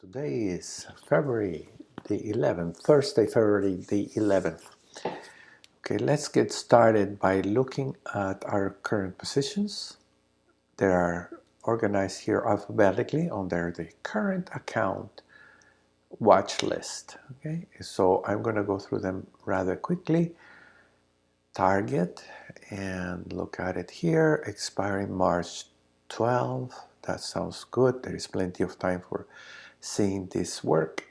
Today is February the 11th, Thursday, February the 11th. Okay, let's get started by looking at our current positions. They are organized here alphabetically under the current account watch list. Okay, so I'm going to go through them rather quickly. Target, and look at it here, expiring March 12. That sounds good. There is plenty of time for seeing this work.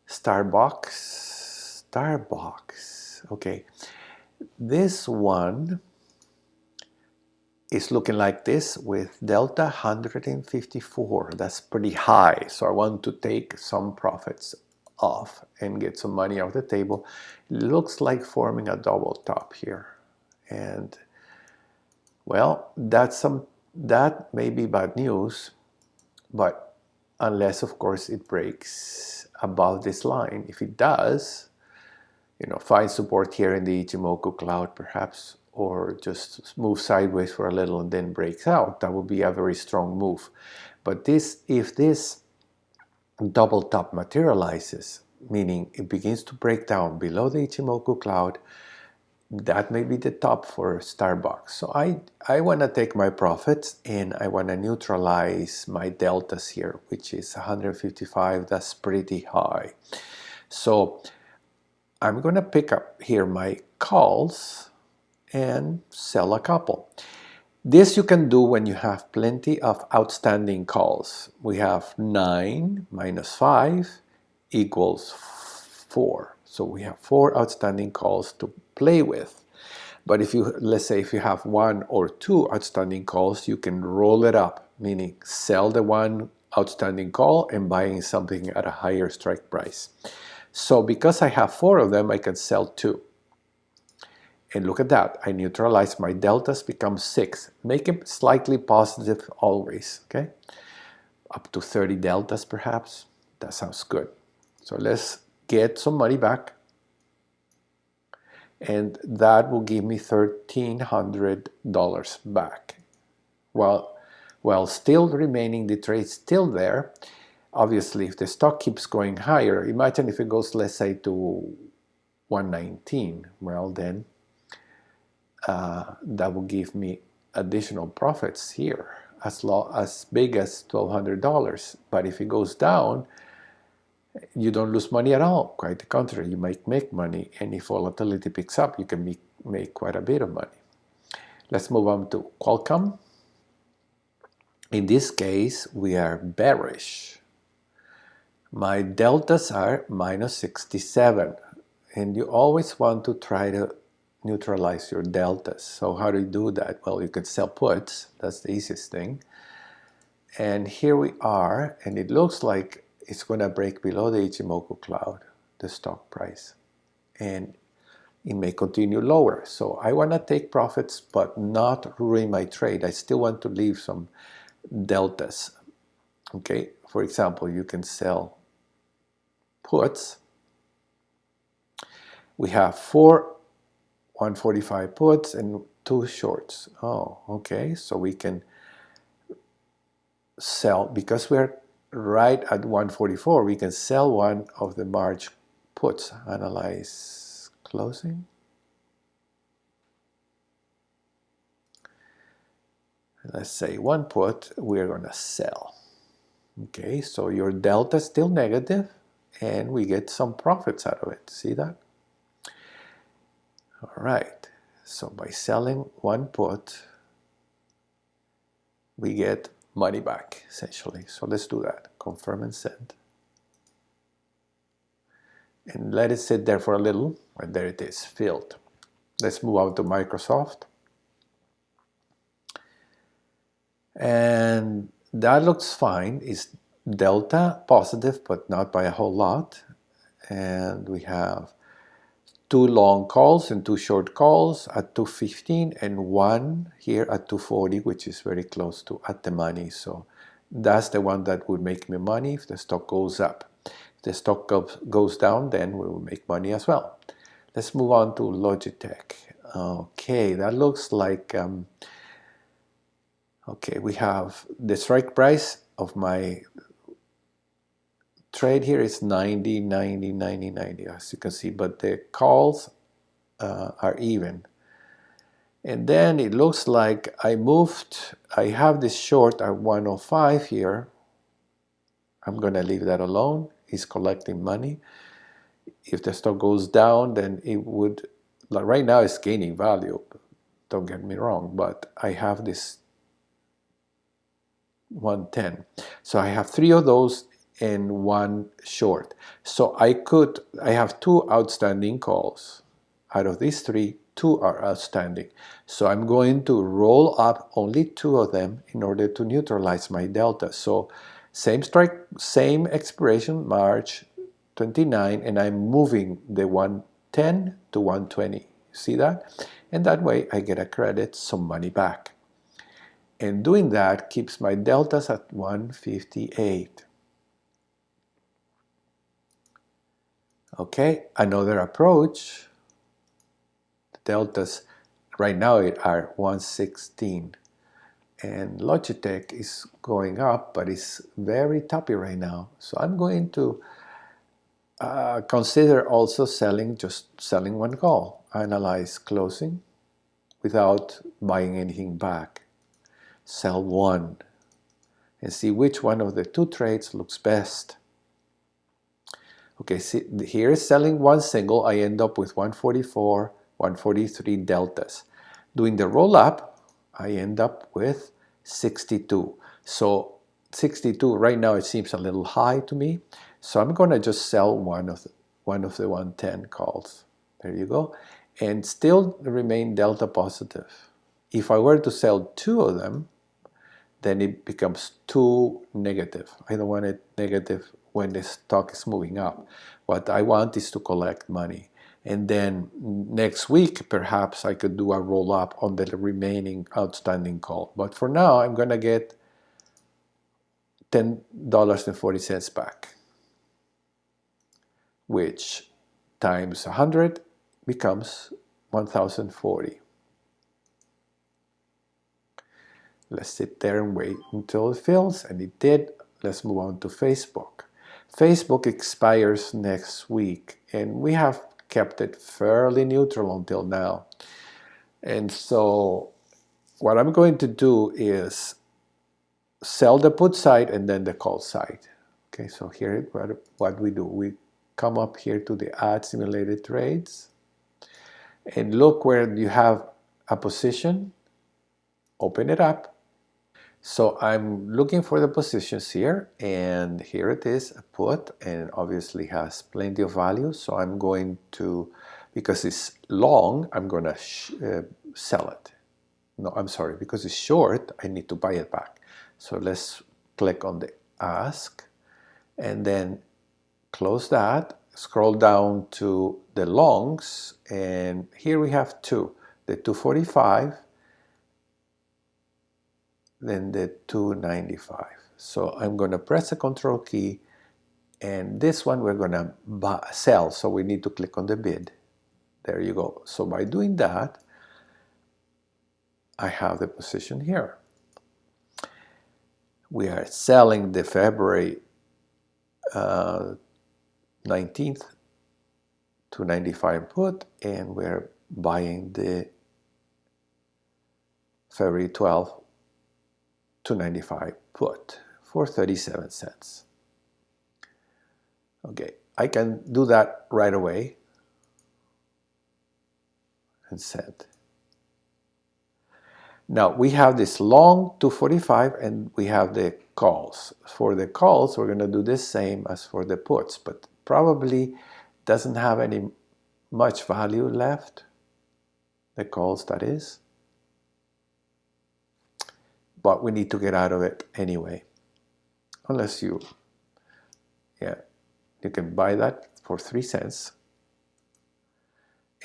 Starbucks. Okay, this one is looking like this with delta 154. That's pretty high, so I want to take some profits off and get some money off the table. It looks like forming a double top here, and well, that may be bad news, but unless of course it breaks above this line. If it does, find support here in the Ichimoku cloud perhaps, or just move sideways for a little and then breaks out. That would be a very strong move. But if this double top materializes, meaning it begins to break down below the Ichimoku cloud, that may be the top for Starbucks. So I want to take my profits and I want to neutralize my deltas here, which is 155. That's pretty high. So I'm going to pick up here my calls and sell a couple. This you can do when you have plenty of outstanding calls. We have 9 minus 5 equals 4. So we have 4 outstanding calls to play with. But let's say if you have 1 or 2 outstanding calls, you can roll it up, meaning sell the 1 outstanding call and buying something at a higher strike price. So because I have 4 of them, I can sell 2. And look at that, I neutralize my deltas, become 6. Make it slightly positive always, okay? Up to 30 deltas perhaps. That sounds good. So let's get some money back. And that will give me $1,300 back. While still remaining, the trade still there. Obviously, if the stock keeps going higher, imagine if it goes, let's say, to 119. Well, then that will give me additional profits here, as big as $1,200. But if it goes down, you don't lose money at all. Quite the contrary, you might make money. And if volatility picks up, you can make quite a bit of money. Let's move on to Qualcomm. In this case, we are bearish. My deltas are minus 67. And you always want to try to neutralize your deltas. So how do you do that? Well, you can sell puts. That's the easiest thing. And here we are, and it looks like it's going to break below the Ichimoku cloud, the stock price. And it may continue lower. So I want to take profits, but not ruin my trade. I still want to leave some deltas. Okay, for example, you can sell puts. We have 4 145 puts and 2 shorts. Oh, okay, so we can sell, because we're right at 144, we can sell one of the March puts. Analyze closing. Let's say 1 put we're going to sell. Okay, so your delta is still negative and we get some profits out of it. See that? All right, so by selling 1 put, we get money back, essentially. So let's do that. Confirm and send. And let it sit there for a little. And there it is, filled. Let's move on to Microsoft. And that looks fine. It's delta positive, but not by a whole lot. And we have 2 long calls and 2 short calls at 215 and 1 here at 240, which is very close to at the money. So that's the one that would make me money if the stock goes up. If the stock goes down, then we will make money as well. Let's move on to Logitech. Okay, that looks like, okay, we have the strike price of my trade here is 90, 90, 90, 90, as you can see, but the calls are even. And then it looks like I have this short at 105 here. I'm going to leave that alone. It's collecting money. If the stock goes down, then it would, like right now it's gaining value, don't get me wrong, but I have this 110. So I have 3 of those and 1 short. So I have 2 outstanding calls. Out of these 3, 2 are outstanding. So I'm going to roll up only 2 of them in order to neutralize my delta. So same strike, same expiration, March 29, and I'm moving the 110 to 120. See that? And that way I get a credit, some money back. And doing that keeps my deltas at 158. Okay, another approach, the deltas right now are 116. And Logitech is going up, but it's very toppy right now. So I'm going to consider also just selling 1 call. Analyze closing without buying anything back. Sell 1 and see which one of the 2 trades looks best. Okay, see, here is selling 1 single. I end up with 144, 143 deltas. Doing the roll up, I end up with 62. So 62 right now it seems a little high to me. So I'm going to just sell one of the 110 calls. There you go. And still remain delta positive. If I were to sell 2 of them, then it becomes too negative. I don't want it negative when the stock is moving up. What I want is to collect money. And then next week, perhaps I could do a roll up on the remaining outstanding call. But for now, I'm going to get $10.40 back, which times 100 becomes 1,040. Let's sit there and wait until it fills, and it did. Let's move on to Facebook. Facebook expires next week, and we have kept it fairly neutral until now. And so what I'm going to do is sell the put side and then the call side. Okay, so here what we do. We come up here to the Add Simulated Trades, and look where you have a position. Open it up. So I'm looking for the positions here, and here it is, a put, and obviously has plenty of value. So I'm going to, because it's long, I'm going to sell it. No, I'm sorry, because it's short, I need to buy it back. So let's click on the ask, and then close that, scroll down to the longs, and here we have 2, the 245, then the 295. So I'm going to press the control key, and this one we're going to sell, so we need to click on the bid. There you go. So by doing that, I have the position here. We are selling the February 19th 295 put, and we're buying the February 12th 295 put for 37 cents. Okay, I can do that right away and send. Now we have this long 245 and we have the calls. For the calls, we're going to do the same as for the puts, but probably doesn't have any much value left. The calls, that is. But we need to get out of it anyway. Unless you can buy that for 3 cents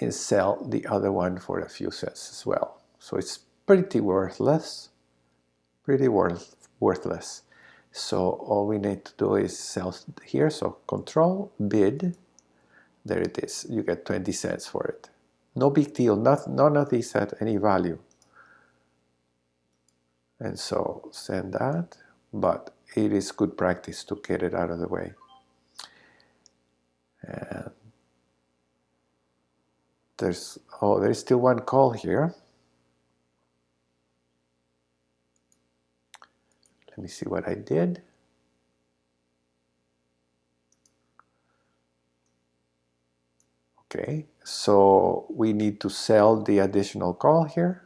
and sell the other one for a few cents as well. So it's pretty worthless, worthless. So all we need to do is sell here. So control bid, there it is. You get 20 cents for it. No big deal. None of these had any value. And so send that, but it is good practice to get it out of the way. And there's still one call here. Let me see what I did. Okay, so we need to sell the additional call here.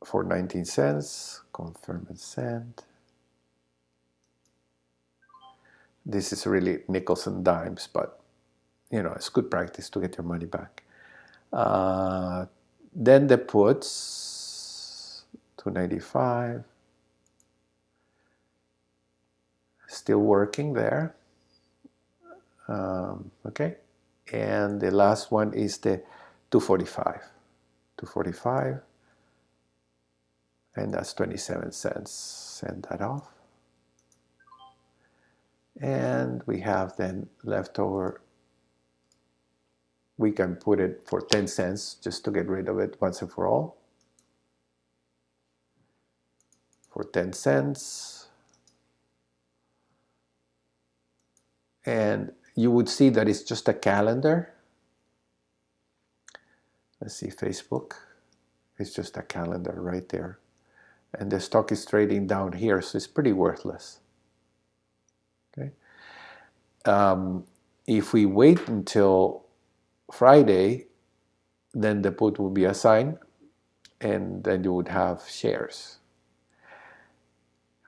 For 19 cents, confirm and send. This is really nickels and dimes, but you know, it's good practice to get your money back. Then the puts, 295, still working there. Okay, and the last one is the 245, 245, and that's 27 cents. Send that off. And we have then leftover. We can put it for 10 cents just to get rid of it once and for all. For 10 cents. And you would see that it's just a calendar. Let's see, Facebook. It's just a calendar right there. And the stock is trading down here, so it's pretty worthless. Okay. If we wait until Friday, then the put will be assigned, and then you would have shares.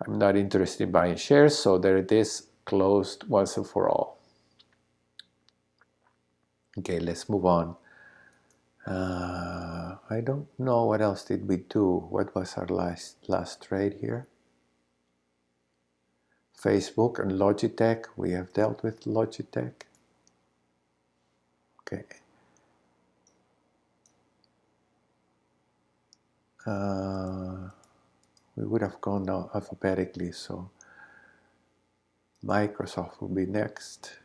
I'm not interested in buying shares, so there it is, closed once and for all. Okay, let's move on. I don't know what else did we do. What was our last trade here? Facebook and Logitech. We have dealt with Logitech. Okay. We would have gone now alphabetically, so Microsoft will be next.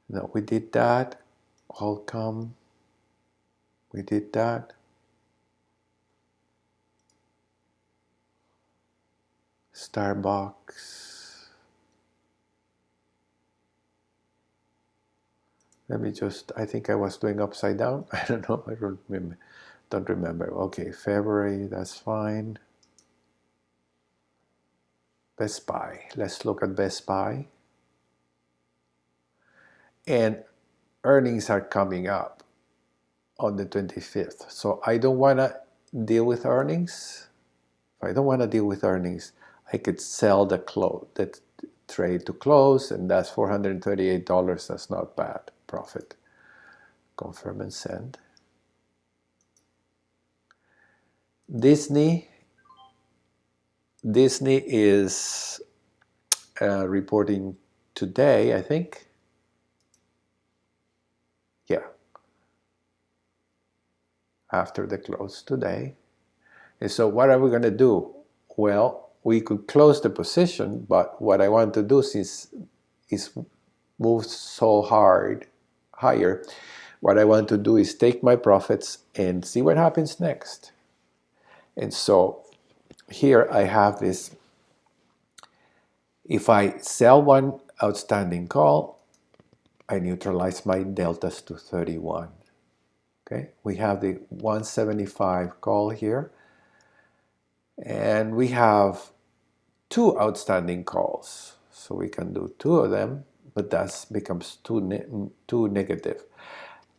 No, we did that. Qualcomm. We did that. Starbucks. Let me just, I think I was doing upside down. I don't know, I don't remember. Okay, February, that's fine. Best Buy, let's look at Best Buy. And earnings are coming up on the 25th. So I don't want to deal with earnings. If I don't want to deal with earnings, I could sell the trade to close, and that's $438. That's not bad profit. Confirm and send. Disney is reporting today, I think. Yeah. After the close today. And so what are we going to do? Well, we could close the position, but what I want to do, since it's moved so hard higher, what I want to do is take my profits and see what happens next. And so here I have this. If I sell one outstanding call, I neutralize my deltas to 31. Okay, we have the 175 call here, and we have two outstanding calls, so we can do two of them, but that becomes too negative.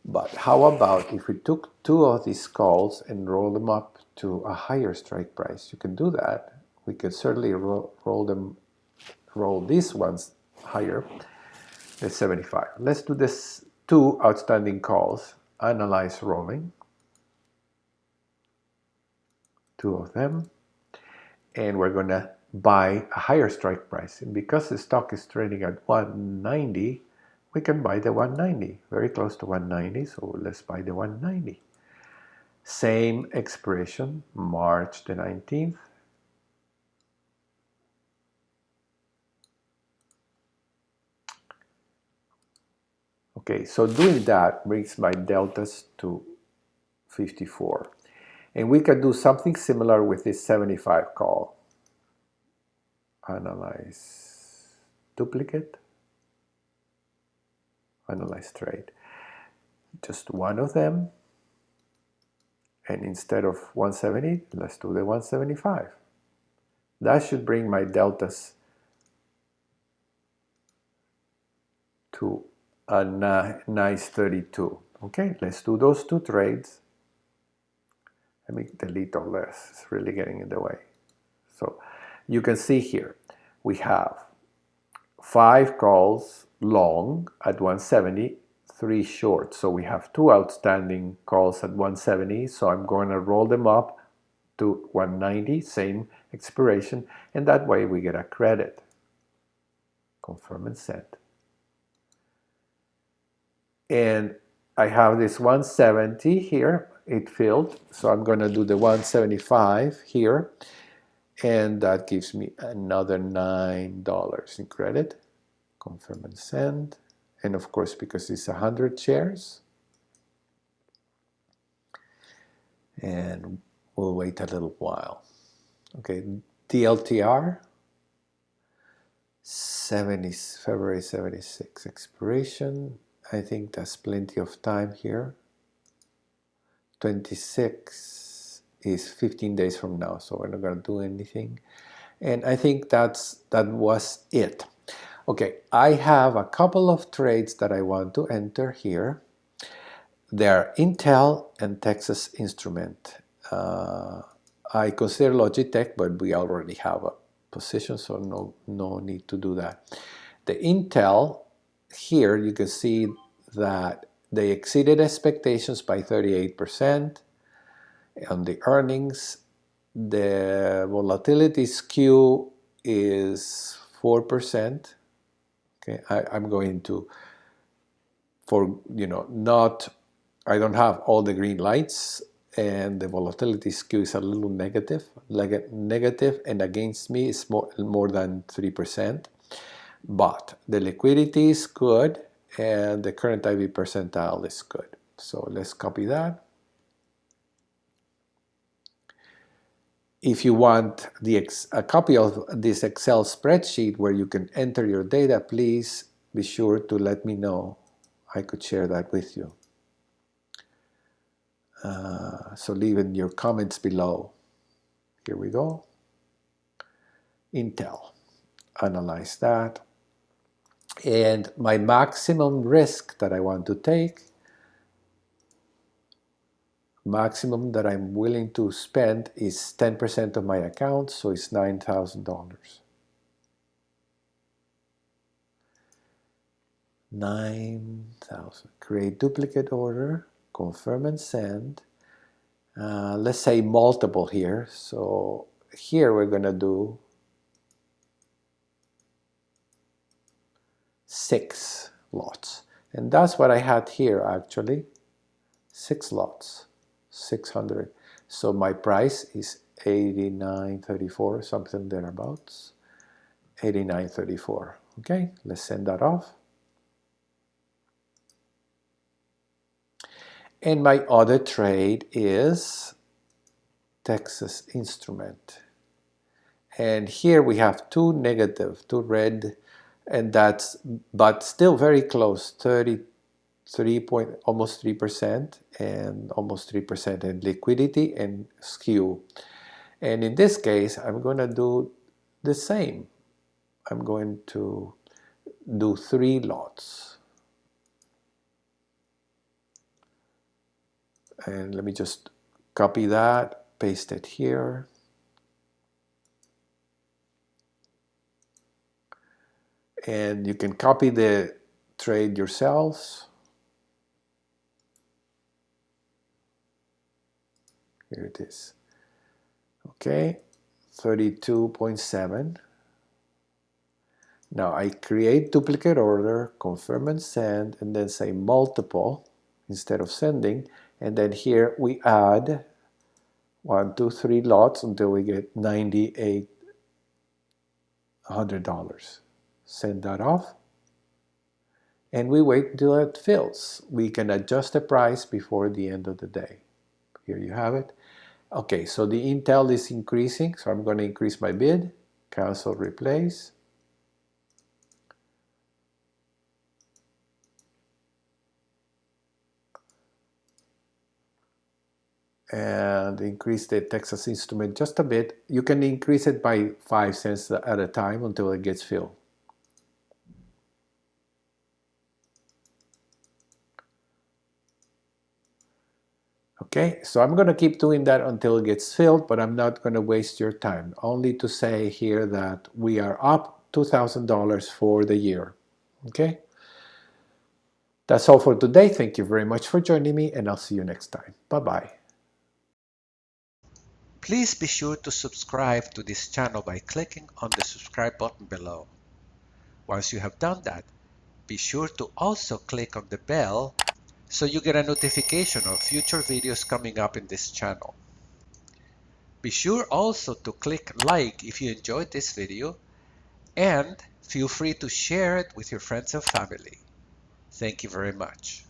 But how about if we took two of these calls and roll them up to a higher strike price? You can do that. We can certainly roll these ones higher. That's 75. Let's do this two outstanding calls. Analyze rolling. Two of them. And we're going to buy a higher strike price. And because the stock is trading at 190, we can buy the 190, very close to 190, so let's buy the 190. Same expiration, March the 19th. Okay, so doing that brings my deltas to 54. And we can do something similar with this 75 call. analyze duplicate, analyze trade. Just one of them, and instead of 170, let's do the 175. That should bring my deltas to a nice 32. Okay, let's do those two trades. Let me delete all this, it's really getting in the way. So you can see here, we have 5 calls long at 170, 3 short. So we have 2 outstanding calls at 170, so I'm going to roll them up to 190, same expiration, and that way we get a credit. Confirm and send. And I have this 170 here, it filled, so I'm going to do the 175 here, and that gives me another $9 in credit. Confirm and send. And of course, because it's 100 shares, and we'll wait a little while. Okay, DLTR, February 76 expiration. I think that's plenty of time here. 26 is 15 days from now, so we're not going to do anything. And I think that was it. Okay, I have a couple of trades that I want to enter here. They're Intel and Texas Instrument. I consider Logitech, but we already have a position, so no need to do that. The Intel, here you can see that they exceeded expectations by 38% on the earnings. The volatility skew is 4%. Okay, I'm going to, I don't have all the green lights, and the volatility skew is a little negative, and against me is more than 3%. But the liquidity is good, and the current IV percentile is good. So let's copy that. If you want a copy of this Excel spreadsheet where you can enter your data, please be sure to let me know. I could share that with you. So leave in your comments below. Here we go. Intel. Analyze that. And my maximum risk that I want to take, maximum that I'm willing to spend, is 10% of my account, so it's $9,000. 9,000. Create duplicate order, confirm and send. Let's say multiple here. So here we're going to do 6 lots. And that's what I had here actually. 6 lots. 600. So my price is $89.34, something thereabouts. $89.34. Okay, let's send that off. And my other trade is Texas Instrument. And here we have 2 negative, 2 red, and that's, but still very close, 33 point, almost 3%, and almost 3% in liquidity and skew. And in this case, I'm going to do the same. I'm going to do 3 lots. And let me just copy that, paste it here. And you can copy the trade yourselves. Here it is. Okay, 32.7. Now I create duplicate order, confirm and send, and then say multiple instead of sending. And then here we add 1, 2, 3 lots until we get $9,800. Send that off. And we wait until it fills. We can adjust the price before the end of the day. Here you have it. Okay, so the Intel is increasing, so I'm going to increase my bid. Cancel replace. And increase the Texas Instrument just a bit. You can increase it by 5 cents at a time until it gets filled. Okay, so I'm going to keep doing that until it gets filled, but I'm not going to waste your time. Only to say here that we are up $2,000 for the year. Okay, that's all for today. Thank you very much for joining me, and I'll see you next time. Bye-bye. Please be sure to subscribe to this channel by clicking on the subscribe button below. Once you have done that, be sure to also click on the bell so you get a notification of future videos coming up in this channel. Be sure also to click like if you enjoyed this video, and feel free to share it with your friends and family. Thank you very much.